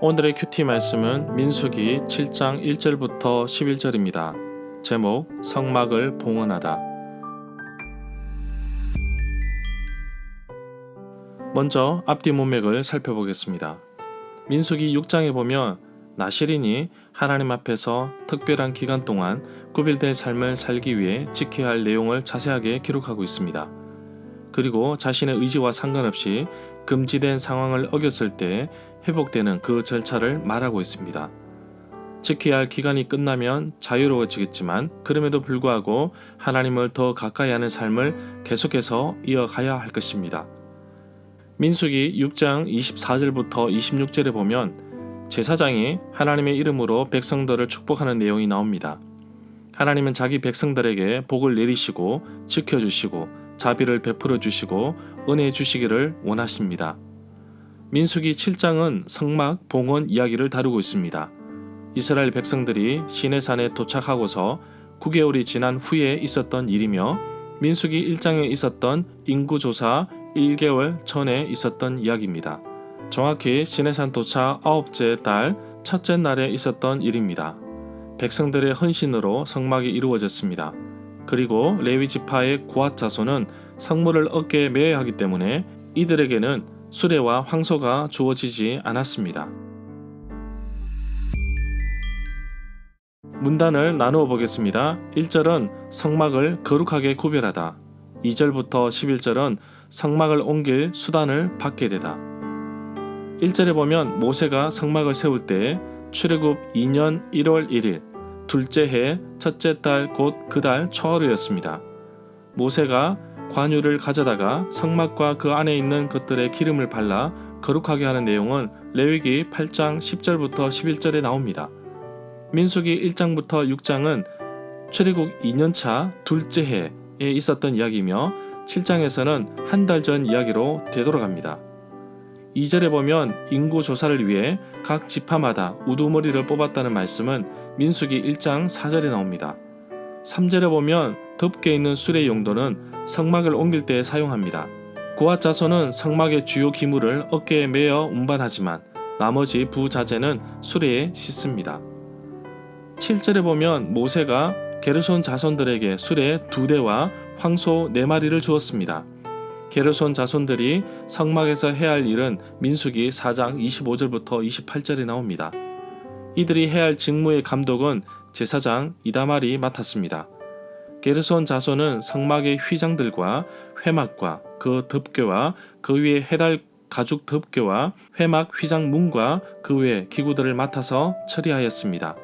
오늘의 큐티 말씀은 민수기 7장 1절부터 11절입니다. 제목 성막을 봉헌하다. 먼저 앞뒤 문맥을 살펴보겠습니다. 민수기 6장에 보면 나실인이 하나님 앞에서 특별한 기간 동안 구별된 삶을 살기 위해 지켜야 할 내용을 자세하게 기록하고 있습니다. 그리고 자신의 의지와 상관없이 금지된 상황을 어겼을 때 회복되는 그 절차를 말하고 있습니다. 지켜야 할 기간이 끝나면 자유로워지겠지만 그럼에도 불구하고 하나님을 더 가까이 하는 삶을 계속해서 이어가야 할 것입니다. 민수기 6장 24절부터 26절에 보면 제사장이 하나님의 이름으로 백성들을 축복하는 내용이 나옵니다. 하나님은 자기 백성들에게 복을 내리시고 지켜주시고 자비를 베풀어 주시고 은혜 주시기를 원하십니다. 민수기 7장은 성막 봉헌 이야기를 다루고 있습니다. 이스라엘 백성들이 시내산에 도착하고서 9개월이 지난 후에 있었던 일이며 민수기 1장에 있었던 인구조사 1개월 전에 있었던 이야기입니다. 정확히 시내산 도착 9째 달 첫째 날에 있었던 일입니다. 백성들의 헌신으로 성막이 이루어졌습니다. 그리고 레위 지파의 고앗 자손은 성물을 어깨에 매야 하기 때문에 이들에게는 수레와 황소가 주어지지 않았습니다. 문단을 나누어 보겠습니다. 1절은 성막을 거룩하게 구별하다. 2절부터 11절은 성막을 옮길 수단을 받게 되다. 1절에 보면 모세가 성막을 세울 때 출애굽 2년 1월 1일 둘째 해 첫째 달 곧 그 달 초하루였습니다. 모세가 관유를 가져다가 성막과 그 안에 있는 것들에 기름을 발라 거룩하게 하는 내용은 레위기 8장 10절부터 11절에 나옵니다. 민수기 1장부터 6장은 출애굽 2년차 둘째 해에 있었던 이야기이며 7장에서는 한 달 전 이야기로 되돌아갑니다. 2절에 보면 인구 조사를 위해 각 지파마다 우두머리를 뽑았다는 말씀은 민수기 1장 4절에 나옵니다. 3절에 보면 덮개 있는 수레 용도는 성막을 옮길 때 사용합니다. 고앗 자손은 성막의 주요 기물을 어깨에 매어 운반하지만 나머지 부자재는 수레에 싣습니다. 7절에 보면 모세가 게르손 자손들에게 수레 2대와 황소 4마리를 주었습니다. 게르손 자손들이 성막에서 해야 할 일은 민수기 4장 25절부터 28절에 나옵니다. 이들이 해야 할 직무의 감독은 제사장 이다말이 맡았습니다. 게르손 자손은 성막의 휘장들과 회막과 그 덮개와 그 위에 해달 가죽 덮개와 회막 휘장 문과 그 외 기구들을 맡아서 처리하였습니다.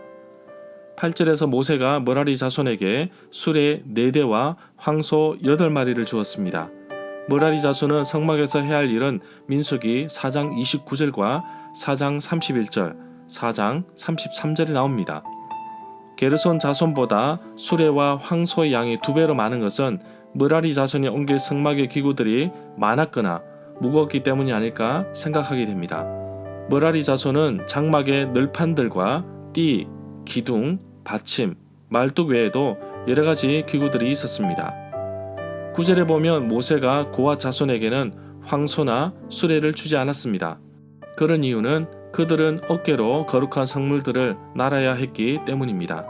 8절에서 모세가 므라리 자손에게 수레 4대와 황소 8마리를 주었습니다. 므라리 자손은 성막에서 해야 할 일은 민수기 4장 29절과 4장 31절, 4장 33절에 나옵니다. 게르손 자손보다 수레와 황소의 양이 2배로 많은 것은 므라리 자손이 옮길 성막의 기구들이 많았거나 무거웠기 때문이 아닐까 생각하게 됩니다. 므라리 자손은 장막의 널판들과 띠, 기둥, 받침, 말뚝 외에도 여러가지 기구들이 있었습니다. 9절에 보면 모세가 고앗 자손에게는 황소나 수레를 주지 않았습니다. 그런 이유는 그들은 어깨로 거룩한 성물들을 날아야 했기 때문입니다.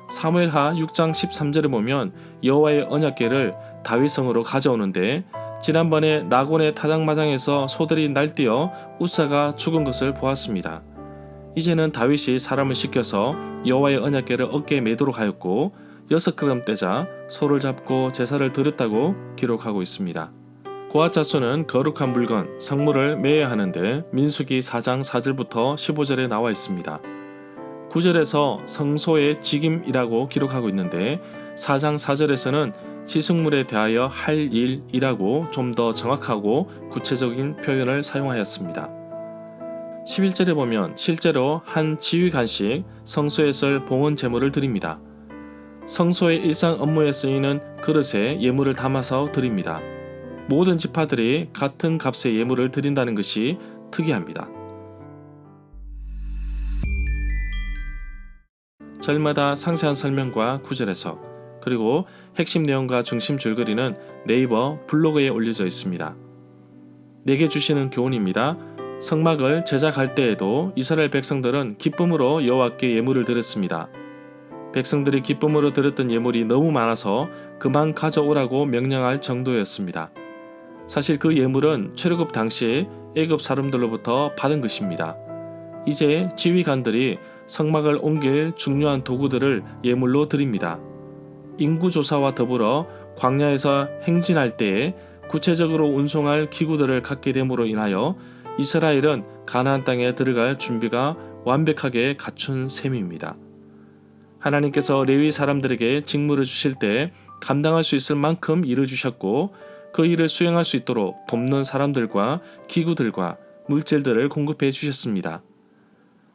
사무엘하 6장 13절에 보면 여호와의 언약궤를 다윗성으로 가져오는데 지난번에 나곤의 타작마당에서 소들이 날뛰어 우사가 죽은 것을 보았습니다. 이제는 다윗이 사람을 시켜서 여호와의 언약궤를 어깨에 매도록 하였고 6걸음 떼자 소를 잡고 제사를 드렸다고 기록하고 있습니다. 고앗 자손은 거룩한 물건, 성물을 매야 하는데 민수기 4장 4절부터 15절에 나와 있습니다. 9절에서 성소의 직임이라고 기록하고 있는데 4장 4절에서는 지승물에 대하여 할 일이라고 좀 더 정확하고 구체적인 표현을 사용하였습니다. 11절에 보면 실제로 한 지휘관씩 성소에 설 봉헌 제물을 드립니다. 성소의 일상 업무에 쓰이는 그릇에 예물을 담아서 드립니다. 모든 지파들이 같은 값의 예물을 드린다는 것이 특이합니다. 절마다 상세한 설명과 구절에서 그리고 핵심 내용과 중심 줄거리는 네이버 블로그에 올려져 있습니다. 내게 주시는 교훈입니다. 성막을 제작할 때에도 이스라엘 백성들은 기쁨으로 여호와께 예물을 드렸습니다. 백성들이 기쁨으로 드렸던 예물이 너무 많아서 그만 가져오라고 명령할 정도였습니다. 사실 그 예물은 출애굽 당시 애굽 사람들로부터 받은 것입니다. 이제 지휘관들이 성막을 옮길 중요한 도구들을 예물로 드립니다. 인구조사와 더불어 광야에서 행진할 때에 구체적으로 운송할 기구들을 갖게 됨으로 인하여 이스라엘은 가나안 땅에 들어갈 준비가 완벽하게 갖춘 셈입니다. 하나님께서 레위 사람들에게 직무를 주실 때 감당할 수 있을 만큼 일을 주셨고 그 일을 수행할 수 있도록 돕는 사람들과 기구들과 물질들을 공급해 주셨습니다.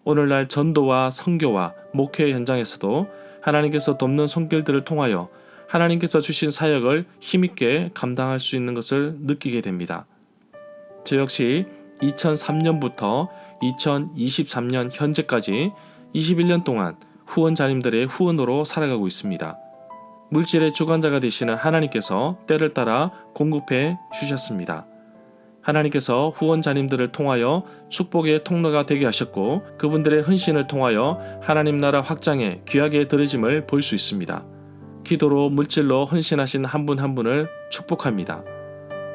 오늘날 전도와 선교와 목회 현장에서도 하나님께서 돕는 손길들을 통하여 하나님께서 주신 사역을 힘있게 감당할 수 있는 것을 느끼게 됩니다. 저 역시 2003년부터 2023년 현재까지 21년 동안 후원자님들의 후원으로 살아가고 있습니다. 물질의 주관자가 되시는 하나님께서 때를 따라 공급해 주셨습니다. 하나님께서 후원자님들을 통하여 축복의 통로가 되게 하셨고 그분들의 헌신을 통하여 하나님 나라 확장에 귀하게 드려짐을 볼 수 있습니다. 기도로 물질로 헌신하신 한 분 한 분을 축복합니다.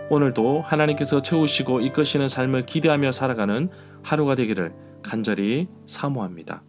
오늘도 하나님께서 채우시고 이끄시는 삶을 기대하며 살아가는 하루가 되기를 간절히 사모합니다.